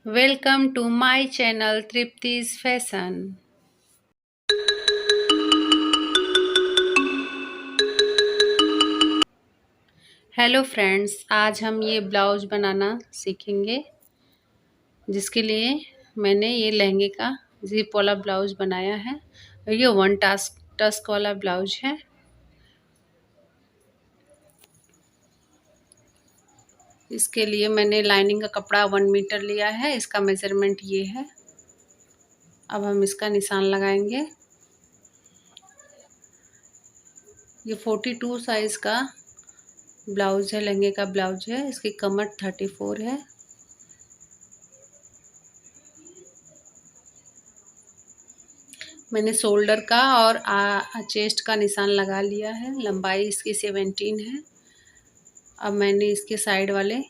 Welcome to my channel Tripti's Fashion. Hello friends, आज हम ये ब्लाउज बनाना सीखेंगे, जिसके लिए मैंने ये लहंगे का जिप वाला ब्लाउज बनाया है। ये वन टस्क वाला ब्लाउज है। इसके लिए मैंने लाइनिंग का कपड़ा 1 मीटर लिया है। इसका मेजरमेंट ये है। अब हम इसका निशान लगाएंगे। ये 42 साइज़ का ब्लाउज है, लहंगे का ब्लाउज है। इसकी कमर 34 है। मैंने शोल्डर का और चेस्ट का निशान लगा लिया है। लंबाई इसकी 17 है। अब मैंने इसके साइड वाले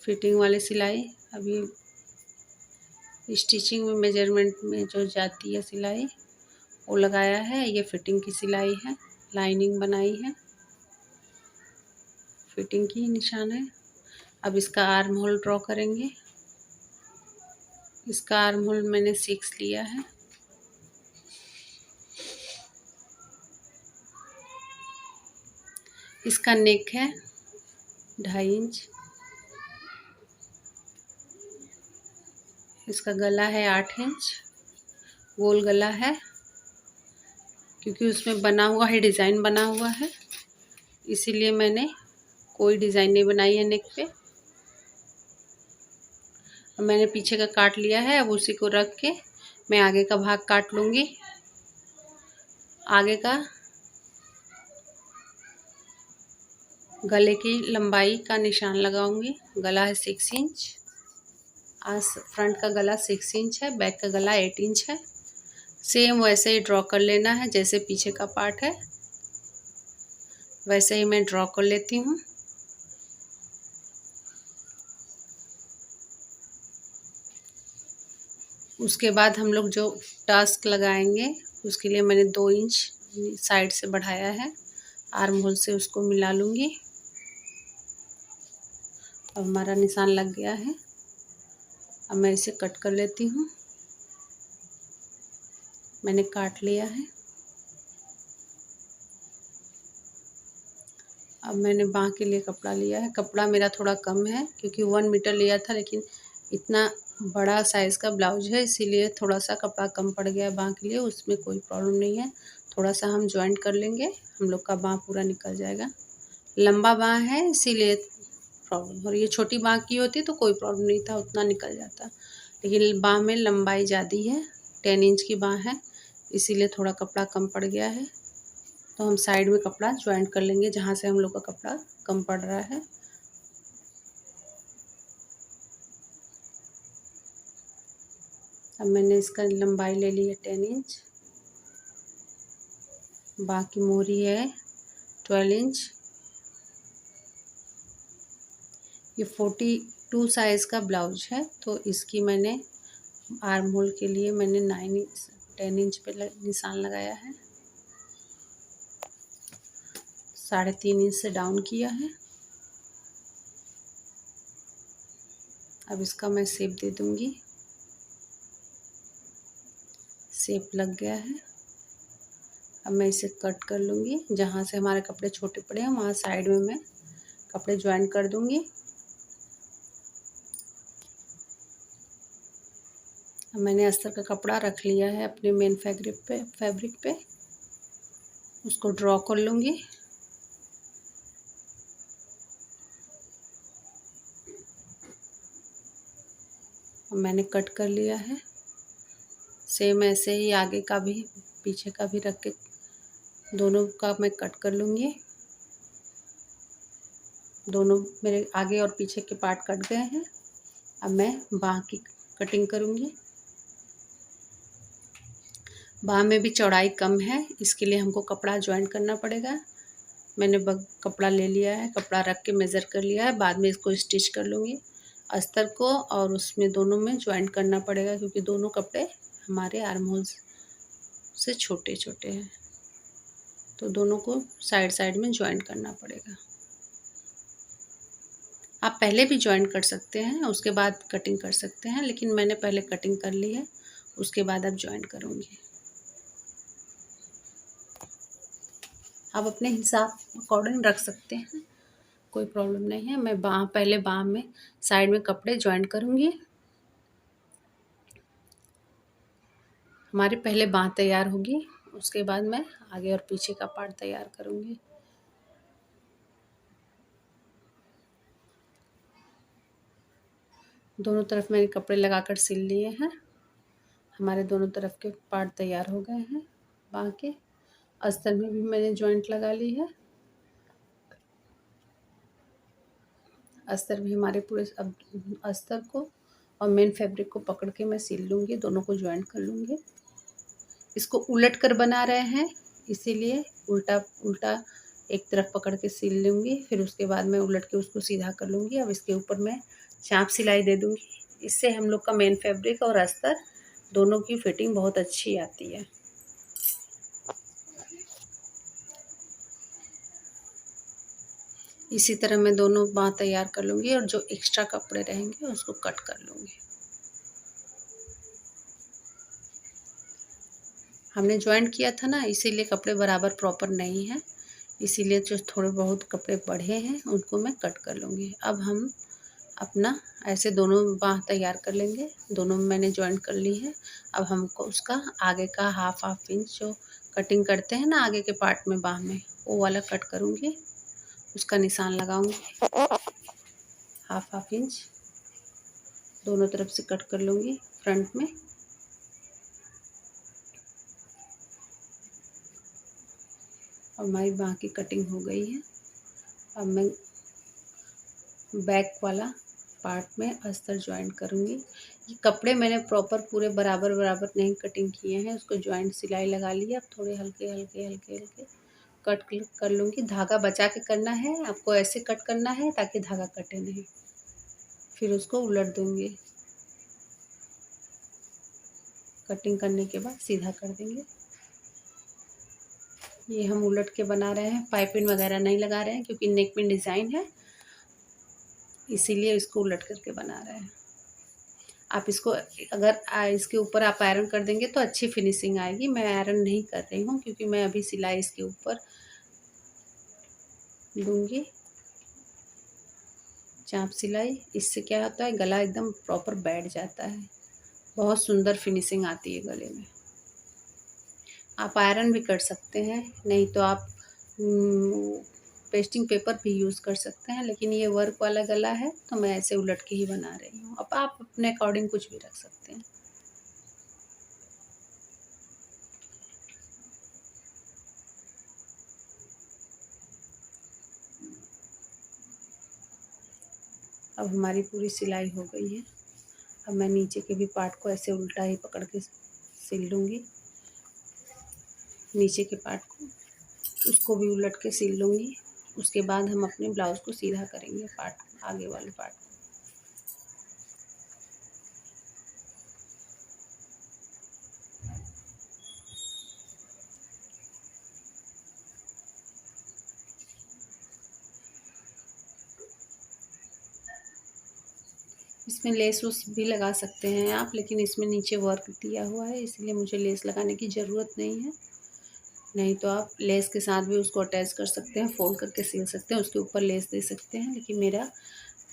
फिटिंग वाले सिलाई, अभी स्टिचिंग में मेजरमेंट में जो जाती है सिलाई वो लगाया है। ये फिटिंग की सिलाई है, लाइनिंग बनाई है, फिटिंग की निशान है। अब इसका आर्म होल ड्रॉ करेंगे। इसका आर्म होल मैंने 6 लिया है। इसका नेक है 2.5 इंच। इसका गला है 8 इंच। गोल गला है, क्योंकि उसमें बना हुआ है, डिज़ाइन बना हुआ है, इसीलिए मैंने कोई डिज़ाइन नहीं बनाई है नेक पे। अब मैंने पीछे का काट लिया है। अब उसी को रख के मैं आगे का भाग काट लूँगी। आगे का गले की लंबाई का निशान लगाऊंगी। गला है 6 इंच। आज फ्रंट का गला 6 इंच है, बैक का गला 8 इंच है। सेम वैसे ही ड्रॉ कर लेना है, जैसे पीछे का पार्ट है वैसे ही मैं ड्रॉ कर लेती हूँ। उसके बाद हम लोग जो टास्क लगाएंगे उसके लिए मैंने 2 इंच साइड से बढ़ाया है। आर्म होल से उसको मिला लूँगी। अब हमारा निशान लग गया है। अब मैं इसे कट कर लेती हूँ। मैंने काट लिया है। अब मैंने बाँह के लिए कपड़ा लिया है। कपड़ा मेरा थोड़ा कम है, क्योंकि 1 मीटर लिया था, लेकिन इतना बड़ा साइज़ का ब्लाउज है, इसीलिए थोड़ा सा कपड़ा कम पड़ गया बाँह के लिए। उसमें कोई प्रॉब्लम नहीं है, थोड़ा सा हम जॉइंट कर लेंगे, हम लोग का बाँह पूरा निकल जाएगा। लंबा बाँह है इसीलिए प्रॉब्लम, और ये छोटी बाँह की होती तो कोई प्रॉब्लम नहीं था, उतना निकल जाता। लेकिन बाँह में लंबाई ज़्यादा है, 10 इंच की बाँह है, इसीलिए थोड़ा कपड़ा कम पड़ गया है। तो हम साइड में कपड़ा जॉइंट कर लेंगे, जहाँ से हम लोग का कपड़ा कम पड़ रहा है। अब मैंने इसका लंबाई ले ली है 10 इंच। बाकी मोहरी है 12 इंच। ये 42 साइज़ का ब्लाउज है, तो इसकी मैंने आर्म होल के लिए मैंने 10 इंच पे निशान लगाया है। 3.5 इंच से डाउन किया है। अब इसका मैं शेप दे दूँगी। शेप लग गया है। अब मैं इसे कट कर लूँगी। जहाँ से हमारे कपड़े छोटे पड़े हैं वहाँ साइड में मैं कपड़े ज्वाइन कर दूँगी। अब मैंने अस्तर का कपड़ा रख लिया है अपने मेन फैब्रिक पे उसको ड्रॉ कर लूँगी। अब मैंने कट कर लिया है। सेम ऐसे ही आगे का भी पीछे का भी रख के दोनों का मैं कट कर लूँगी। दोनों मेरे आगे और पीछे के पार्ट कट गए हैं। अब मैं बाँह की कटिंग करूँगी। बाँह में भी चौड़ाई कम है, इसके लिए हमको कपड़ा ज्वाइंट करना पड़ेगा। मैंने कपड़ा ले लिया है, कपड़ा रख के मेज़र कर लिया है। बाद में इसको स्टिच कर लूँगी अस्तर को, और उसमें दोनों में ज्वाइंट करना पड़ेगा, क्योंकि दोनों कपड़े हमारे आर्म होल्स से छोटे छोटे हैं, तो दोनों को साइड साइड में ज्वाइंट करना पड़ेगा। आप पहले भी जॉइन कर सकते हैं, उसके बाद कटिंग कर सकते हैं, लेकिन मैंने पहले कटिंग कर ली है, उसके बाद अब जॉइन करूँगी। आप अपने हिसाब अकॉर्डिंग रख सकते हैं, कोई प्रॉब्लम नहीं है। मैं पहले बाँह में साइड में कपड़े जॉइन करूँगी। हमारी पहले बाँह तैयार होगी, उसके बाद मैं आगे और पीछे का पार्ट तैयार करूँगी। दोनों तरफ मैंने कपड़े लगाकर सिल लिए हैं। हमारे दोनों तरफ के पार्ट तैयार हो गए हैं। बाँह के अस्तर में भी मैंने जॉइंट लगा ली है। अस्तर भी हमारे पूरे अब अस्तर को और मेन फैब्रिक को पकड़ के मैं सिल लूँगी, दोनों को जॉइंट कर लूँगी। इसको उलट कर बना रहे हैं, इसीलिए उल्टा उल्टा एक तरफ पकड़ के सिल लूँगी, फिर उसके बाद मैं उलट के उसको सीधा कर लूँगी। अब इसके ऊपर मैं चाप सिलाई दे दूँगी। इससे हम लोग का मेन फैब्रिक और अस्तर दोनों की फिटिंग बहुत अच्छी आती है। इसी तरह मैं दोनों बाँह तैयार कर लूँगी और जो एक्स्ट्रा कपड़े रहेंगे उसको कट कर लूँगी। हमने जॉइंट किया था ना, इसीलिए कपड़े बराबर प्रॉपर नहीं हैं, इसीलिए जो थोड़े बहुत कपड़े बढ़े हैं उनको मैं कट कर लूँगी। अब हम अपना ऐसे दोनों बाँह तैयार कर लेंगे। दोनों में मैंने जॉइंट कर ली है। अब हमको उसका आगे का हाफ इंच जो कटिंग करते हैं ना आगे के पार्ट में बाँह में, वो वाला कट करूँगी, उसका निशान लगाऊँगी। हाफ इंच दोनों तरफ से कट कर लूँगी फ्रंट में। और हमारी बाँह की कटिंग हो गई है। अब मैं बैक वाला पार्ट में अस्तर जॉइंट करूँगी। ये कपड़े मैंने प्रॉपर पूरे बराबर बराबर नहीं कटिंग किए हैं, उसको जॉइंट सिलाई लगा ली है। अब थोड़े हल्के हल्के हल्के हल्के कट कर लूँगी। धागा बचा के करना है, आपको ऐसे कट करना है ताकि धागा कटे नहीं। फिर उसको उलट दूँगी, कटिंग करने के बाद सीधा कर देंगे। ये हम उलट के बना रहे हैं, पाइपिंग वगैरह नहीं लगा रहे हैं क्योंकि नेक में डिज़ाइन है, इसीलिए इसको उलट करके बना रहे हैं। आप इसको अगर इसके ऊपर आप आयरन कर देंगे तो अच्छी फिनिशिंग आएगी। मैं आयरन नहीं कर रही हूँ क्योंकि मैं अभी सिलाई इसके ऊपर दूंगी, चाप सिलाई। इससे क्या होता है, गला एकदम प्रॉपर बैठ जाता है, बहुत सुंदर फिनिशिंग आती है गले में। आप आयरन भी कर सकते हैं, नहीं तो आप पेस्टिंग पेपर भी यूज़ कर सकते हैं, लेकिन ये वर्क वाला गला है तो मैं ऐसे उलट के ही बना रही हूँ। अब आप अपने अकॉर्डिंग कुछ भी रख सकते हैं। अब हमारी पूरी सिलाई हो गई है। अब मैं नीचे के भी पार्ट को ऐसे उल्टा ही पकड़ के सिल लूँगी, नीचे के पार्ट को उसको भी उलट के सिल लूँगी। उसके बाद हम अपने ब्लाउज़ को सीधा करेंगे, पार्ट आगे वाले पार्ट को। इसमें लेस उस भी लगा सकते हैं आप, लेकिन इसमें नीचे वर्क दिया हुआ है इसलिए मुझे लेस लगाने की ज़रूरत नहीं है। नहीं तो आप लेस के साथ भी उसको अटैच कर सकते हैं, फोल्ड करके सिल सकते हैं, उसके ऊपर लेस दे सकते हैं। लेकिन मेरा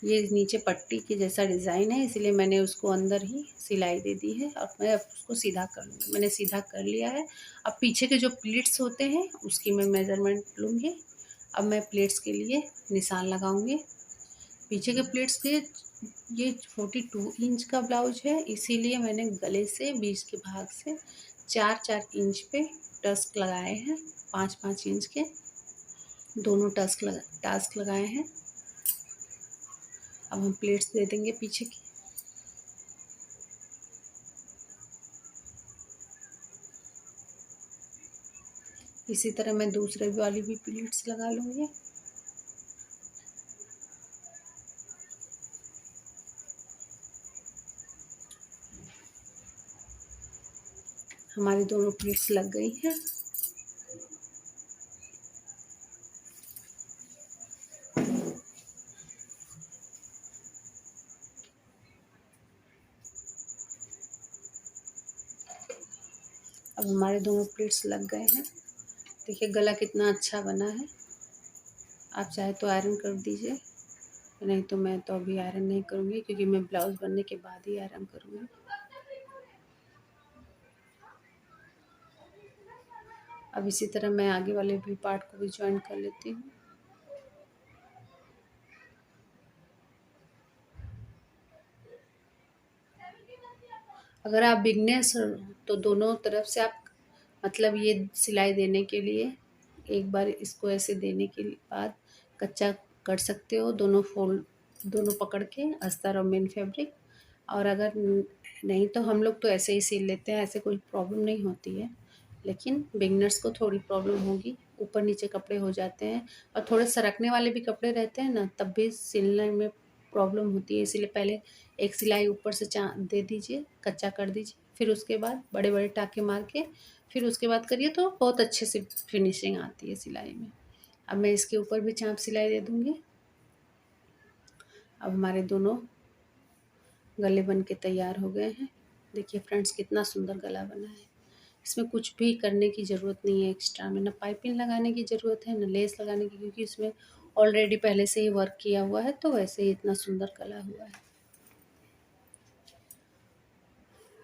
ये नीचे पट्टी के जैसा डिज़ाइन है, इसलिए मैंने उसको अंदर ही सिलाई दे दी है और मैं अब उसको सीधा कर लूँगी। मैंने सीधा कर लिया है। अब पीछे के जो प्लीट्स होते हैं उसकी मैं मेज़रमेंट लूँगी। अब मैं प्लेट्स के लिए निशान लगाऊँगी। पीछे के प्लेट्स के ये 42 इंच का ब्लाउज है, इसीलिए मैंने गले से बीच के भाग से 4-4 इंच पे टस्क लगाए हैं, 5-5 इंच के दोनों टास्क लगाए हैं। अब हम प्लेट्स दे देंगे पीछे की। इसी तरह मैं दूसरे वाली भी प्लेट्स लगा लूँगी। हमारी दोनों प्लेट्स लग गई हैं। अब हमारे दोनों प्लेट्स लग गए हैं। देखिए गला कितना अच्छा बना है। आप चाहे तो आयरन कर दीजिए, नहीं तो मैं तो अभी आयरन नहीं करूँगी क्योंकि मैं ब्लाउज़ बनने के बाद ही आयरन करूँगी। अब इसी तरह मैं आगे वाले भी पार्ट को भी जॉइन कर लेती हूँ। अगर आप बिगनर्स हो तो दोनों तरफ से आप मतलब ये सिलाई देने के लिए एक बार इसको ऐसे देने के बाद कच्चा कर सकते हो, दोनों फोल्ड दोनों पकड़ के अस्तर और मेन फैब्रिक। और अगर नहीं तो हम लोग तो ऐसे ही सिल लेते हैं, ऐसे कोई प्रॉब्लम नहीं होती है। लेकिन बिगनर्स को थोड़ी प्रॉब्लम होगी, ऊपर नीचे कपड़े हो जाते हैं और थोड़े सरकने वाले भी कपड़े रहते हैं ना, तब भी सिलने में प्रॉब्लम होती है। इसीलिए पहले एक सिलाई ऊपर से दे दीजिए, कच्चा कर दीजिए, फिर उसके बाद बड़े बड़े टाँके मार के फिर उसके बाद करिए तो बहुत अच्छे से फिनिशिंग आती है सिलाई में। अब मैं इसके ऊपर भी चाँप सिलाई दे दूँगी। अब हमारे दोनों गले बन के तैयार हो गए हैं। देखिए फ्रेंड्स कितना सुंदर गला बना है। इसमें कुछ भी करने की ज़रूरत नहीं है एक्स्ट्रा में, ना पाइपिंग लगाने की ज़रूरत है ना लेस लगाने की, क्योंकि इसमें ऑलरेडी पहले से ही वर्क किया हुआ है, तो वैसे ही इतना सुंदर गला हुआ है।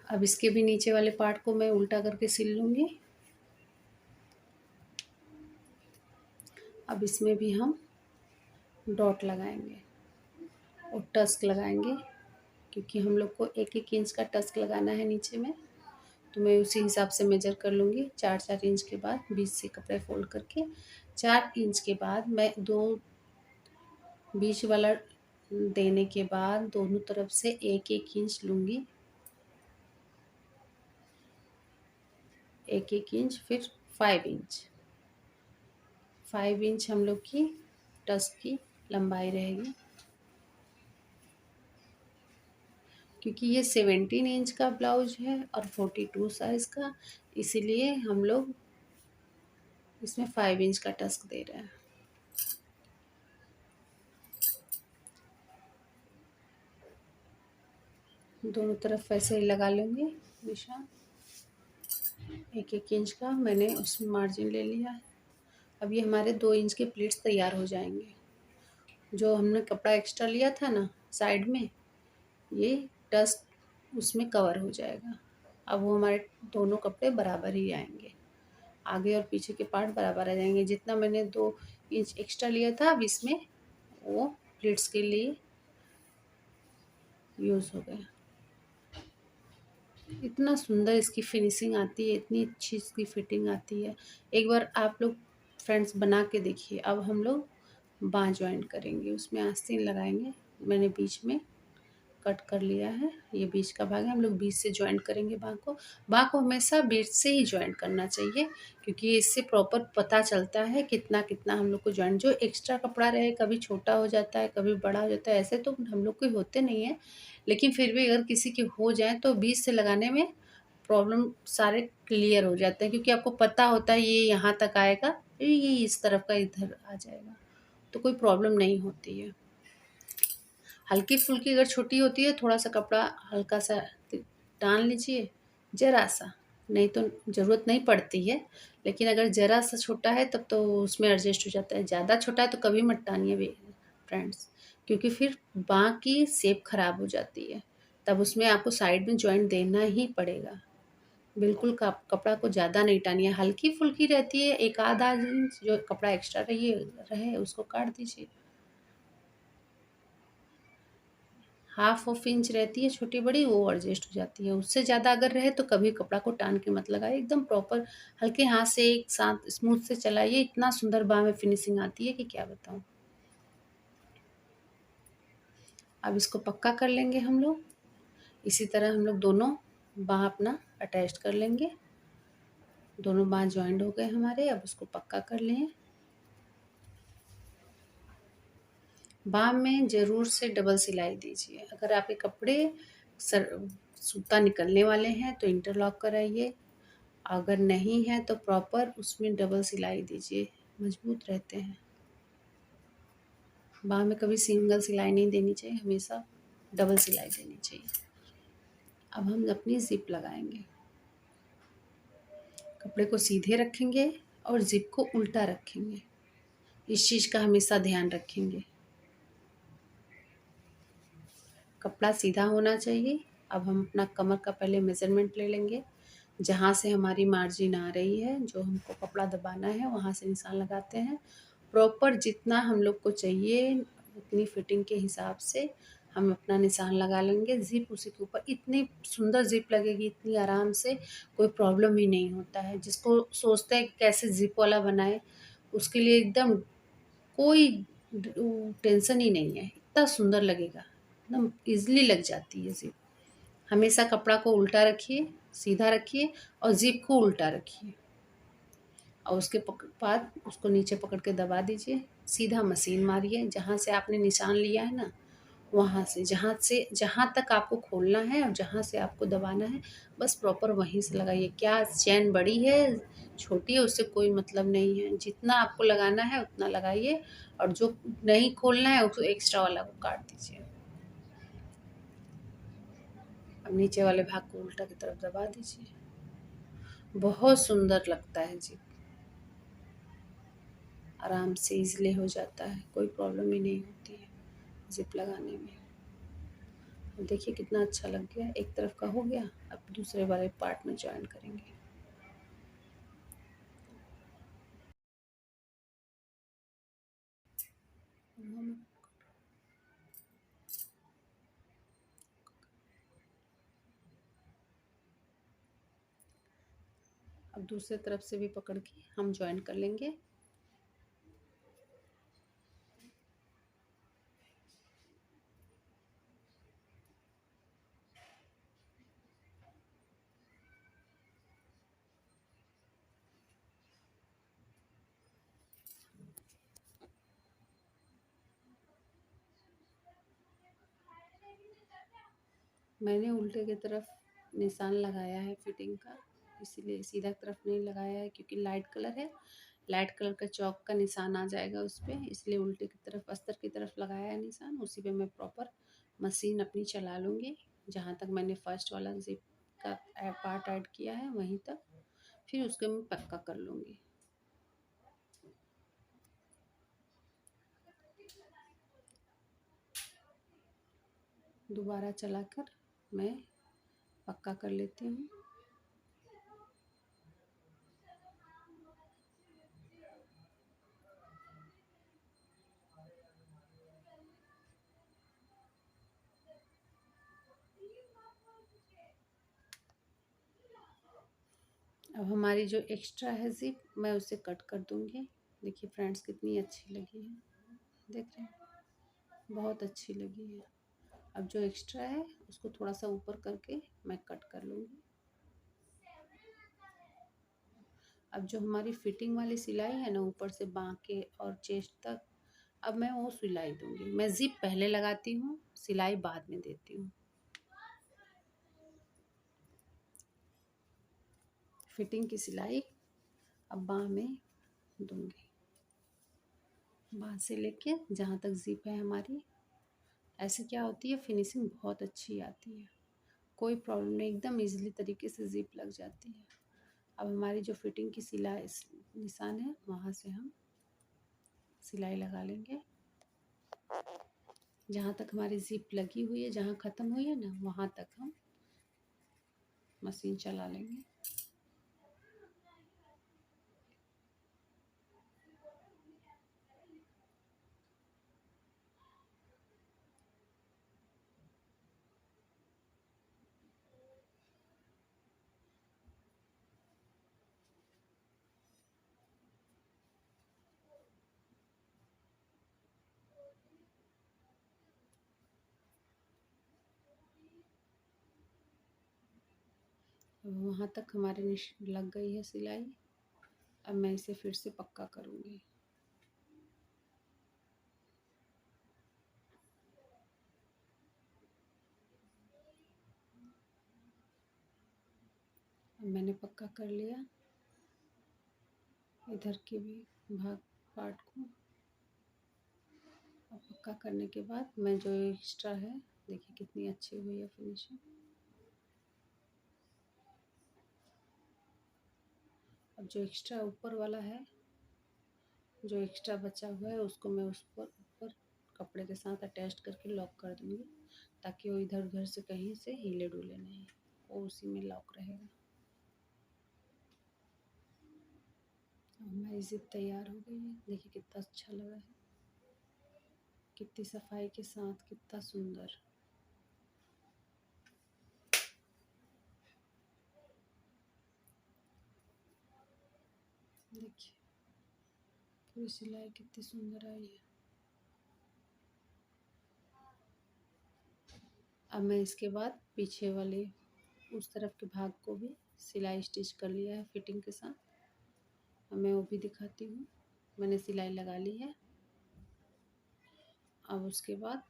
अब इसके भी नीचे वाले पार्ट को मैं उल्टा करके सिल लूँगी। अब इसमें भी हम डॉट लगाएंगे और टस्क लगाएंगे, क्योंकि हम लोग को 1-1 इंच का टस्क लगाना है नीचे में। तो मैं उसी हिसाब से मेजर कर लूँगी। 4-4 इंच के बाद बीच से कपड़े फोल्ड करके 4 इंच के बाद मैं 2 बीच वाला देने के बाद दोनों तरफ से 1-1 इंच लूँगी, 1-1 इंच, फिर 5 इंच। 5 इंच हम लोग की टस्क की लंबाई रहेगी, क्योंकि ये 17 इंच का ब्लाउज है और 42 साइज़ का, इसीलिए हम लोग इसमें 5 इंच का टस्क दे रहे हैं। दोनों तरफ ऐसे ही लगा लूँगी निशान। 1-1 इंच का मैंने उसमें मार्जिन ले लिया है। अब ये हमारे 2 इंच के प्लीट्स तैयार हो जाएंगे। जो हमने कपड़ा एक्स्ट्रा लिया था ना साइड में, ये टस्क उसमें कवर हो जाएगा। अब वो हमारे दोनों कपड़े बराबर ही आएंगे, आगे और पीछे के पार्ट बराबर आ जाएंगे। जितना मैंने 2 इंच एक्स्ट्रा लिया था अब इसमें वो प्लीट्स के लिए यूज़ हो गया। इतना सुंदर इसकी फिनिशिंग आती है, इतनी अच्छी इसकी फिटिंग आती है। एक बार आप लोग फ्रेंड्स बना के देखिए। अब हम लोग बाँह जॉइंट करेंगे, उसमें आस्तीन लगाएंगे। मैंने बीच में कट कर लिया है, ये बीच का भाग है, हम लोग बीच से जॉइंट करेंगे बाँह को। बाँह को हमेशा बीच से ही जॉइंट करना चाहिए, क्योंकि इससे प्रॉपर पता चलता है कितना कितना हम लोग को जॉइंट। जो एक्स्ट्रा कपड़ा रहे कभी छोटा हो जाता है कभी बड़ा हो जाता है, ऐसे तो हम लोग के होते नहीं है, लेकिन फिर भी अगर किसी के हो जाए तो बीच से लगाने में प्रॉब्लम सारे क्लियर हो जाते हैं, क्योंकि आपको पता होता है ये यहाँ तक आएगा, ये इस तरफ का इधर आ जाएगा, तो कोई प्रॉब्लम नहीं होती है। हल्की फुल्की अगर छोटी होती है थोड़ा सा कपड़ा हल्का सा टान लीजिए, ज़रा सा, नहीं तो ज़रूरत नहीं पड़ती है, लेकिन अगर ज़रा सा छोटा है तब तो उसमें एडजस्ट हो जाता है। ज़्यादा छोटा है तो कभी मत टानिए फ्रेंड्स, क्योंकि फिर बाँह की शेप ख़राब हो जाती है, तब उसमें आपको साइड में जॉइंट देना ही पड़ेगा। बिल्कुल कपड़ा को ज़्यादा नहीं टानिए, हल्की फुल्की रहती है, 1 आधा इंच जो कपड़ा एक्स्ट्रा रहे उसको काट दीजिए। 1/2 इंच रहती है छोटी बड़ी, वो एडजस्ट हो जाती है। उससे ज़्यादा अगर रहे तो कभी कपड़ा को टान के मत लगाइए, एकदम प्रॉपर हल्के हाथ से एक साथ स्मूथ से चलाइए, इतना सुंदर बाँह में फिनिशिंग आती है कि क्या बताऊँ। अब इसको पक्का कर लेंगे हम लोग। इसी तरह हम लोग दोनों बाँह अपना अटैच कर लेंगे। दोनों बाँह जॉइंट हो गए हमारे, अब उसको पक्का कर लें। बाँह में ज़रूर से डबल सिलाई दीजिए। अगर आपके कपड़े सर सूता निकलने वाले हैं तो इंटरलॉक कराइए, अगर नहीं है तो प्रॉपर उसमें डबल सिलाई दीजिए, मजबूत रहते हैं। बाँह में कभी सिंगल सिलाई नहीं देनी चाहिए, हमेशा डबल सिलाई देनी चाहिए। अब हम अपनी ज़िप लगाएंगे। कपड़े को सीधे रखेंगे और ज़िप को उल्टा रखेंगे। इस चीज़ का हमेशा ध्यान रखेंगे। कपड़ा सीधा होना चाहिए। अब हम अपना कमर का पहले मेज़रमेंट ले लेंगे। जहाँ से हमारी मार्जिन आ रही है, जो हमको कपड़ा दबाना है, वहाँ से निशान लगाते हैं। प्रॉपर जितना हम लोग को चाहिए उतनी फिटिंग के हिसाब से हम अपना निशान लगा लेंगे। ज़िप उसी के ऊपर इतनी सुंदर ज़िप लगेगी, इतनी आराम से, कोई प्रॉब्लम ही नहीं होता है। जिसको सोचते हैं कि कैसे ज़िप वाला बनाए, उसके लिए एकदम कोई टेंशन ही नहीं है। इतना सुंदर लगेगा, एकदम ईज़िली लग जाती है ज़िप। हमेशा कपड़ा को उल्टा रखिए, सीधा रखिए और ज़िप को उल्टा रखिए और उसके बाद उसको नीचे पकड़ के दबा दीजिए। सीधा मशीन मारिए, जहाँ से आपने निशान लिया है ना, वहाँ से जहाँ तक आपको खोलना है और जहाँ से आपको दबाना है, बस प्रॉपर वहीं से लगाइए। क्या चैन बड़ी है छोटी है उससे कोई मतलब नहीं है। जितना आपको लगाना है उतना लगाइए और जो नहीं खोलना है उसको एक्स्ट्रा वाला को काट दीजिए। अब नीचे वाले भाग को उल्टा की तरफ दबा दीजिए। बहुत सुंदर लगता है जी। आराम से ईज़िली हो जाता है, कोई प्रॉब्लम ही नहीं होती है ज़िप लगाने में। देखिए कितना अच्छा लग गया। एक तरफ का हो गया, अब दूसरे वाले पार्ट में जॉइन करेंगे। अब दूसरे तरफ से भी पकड़ के हम जॉइन कर लेंगे। मैंने उल्टे की तरफ निशान लगाया है फिटिंग का, इसीलिए सीधा तरफ नहीं लगाया है क्योंकि लाइट कलर है। लाइट कलर का चौक का निशान आ जाएगा उस पर, इसलिए उल्टे की तरफ अस्तर की तरफ लगाया है निशान। उसी पे मैं प्रॉपर मशीन अपनी चला लूँगी। जहाँ तक मैंने फर्स्ट वाला ज़िप का पार्ट ऐड किया है वहीं तक, फिर उसको मैं पक्का कर लूँगी। दोबारा चलाकर मैं पक्का कर लेती हूँ। अब हमारी जो एक्स्ट्रा है ज़िप, मैं उसे कट कर दूँगी। देखिए फ्रेंड्स कितनी अच्छी लगी है, देख रहे हैं, बहुत अच्छी लगी है। अब जो एक्स्ट्रा है उसको थोड़ा सा ऊपर करके मैं कट कर लूँगी। अब जो हमारी फिटिंग वाली सिलाई है ना, ऊपर से बाँह के और चेस्ट तक, अब मैं वो सिलाई दूँगी। मैं ज़िप पहले लगाती हूँ, सिलाई बाद में देती हूँ। फिटिंग की सिलाई अब बाँह में दूँगी। बाँह से लेके जहाँ तक ज़िप है हमारी, ऐसे क्या होती है, फिनिशिंग बहुत अच्छी आती है। कोई प्रॉब्लम नहीं, एकदम इजीली तरीके से ज़िप लग जाती है। अब हमारी जो फिटिंग की सिलाई निशान है, वहाँ से हम सिलाई लगा लेंगे। जहाँ तक हमारी ज़िप लगी हुई है, जहाँ ख़त्म हुई है ना, वहाँ तक हम मशीन चला लेंगे। वहाँ तक हमारे लग गई है सिलाई। अब मैं इसे फिर से पक्का करूँगी। अब मैंने पक्का कर लिया इधर के भी भाग पार्ट को। अब पक्का करने के बाद मैं जो एक्स्ट्रा है, देखिए कितनी अच्छी हुई है फिनिशिंग। अब जो एक्स्ट्रा ऊपर वाला है, जो एक्स्ट्रा बचा हुआ है, उसको मैं उस पर ऊपर कपड़े के साथ अटैच करके लॉक कर दूँगी, ताकि वो इधर उधर से कहीं से हिले डुले नहीं, वो उसी में लॉक रहेगा। हमारी ज़िप तैयार हो गई है। देखिए कितना अच्छा लगा है, कितनी सफाई के साथ, कितना सुंदर। देखिए पूरी सिलाई कितनी सुंदर आई है। अब मैं इसके बाद पीछे वाले उस तरफ के भाग को भी सिलाई स्टिच कर लिया है फिटिंग के साथ। अब मैं वो भी दिखाती हूँ। मैंने सिलाई लगा ली है। अब उसके बाद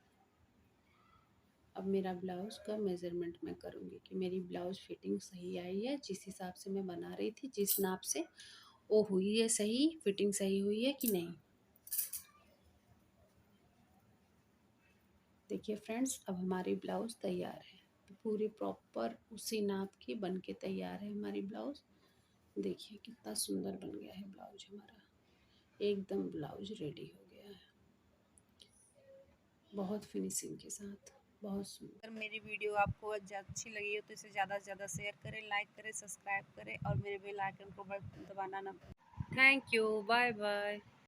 अब मेरा ब्लाउज़ का मेज़रमेंट मैं करूँगी कि मेरी ब्लाउज़ फिटिंग सही आई है, जिस हिसाब से मैं बना रही थी, जिस नाप से वो हुई है सही, फिटिंग सही हुई है कि नहीं। देखिए फ्रेंड्स, अब हमारी ब्लाउज़ तैयार है, पूरी प्रॉपर उसी नाप की बन के तैयार है हमारी ब्लाउज़। देखिए कितना सुंदर बन गया है ब्लाउज हमारा, एकदम ब्लाउज रेडी हो गया है, बहुत फिनिशिंग के साथ, बहुत सुंदर। अगर मेरी वीडियो आपको अच्छी लगी हो तो इसे ज़्यादा से ज़्यादा शेयर करें, लाइक करें, सब्सक्राइब करें और मेरे बेल आइकन को दबाना ना। Thank you, bye bye.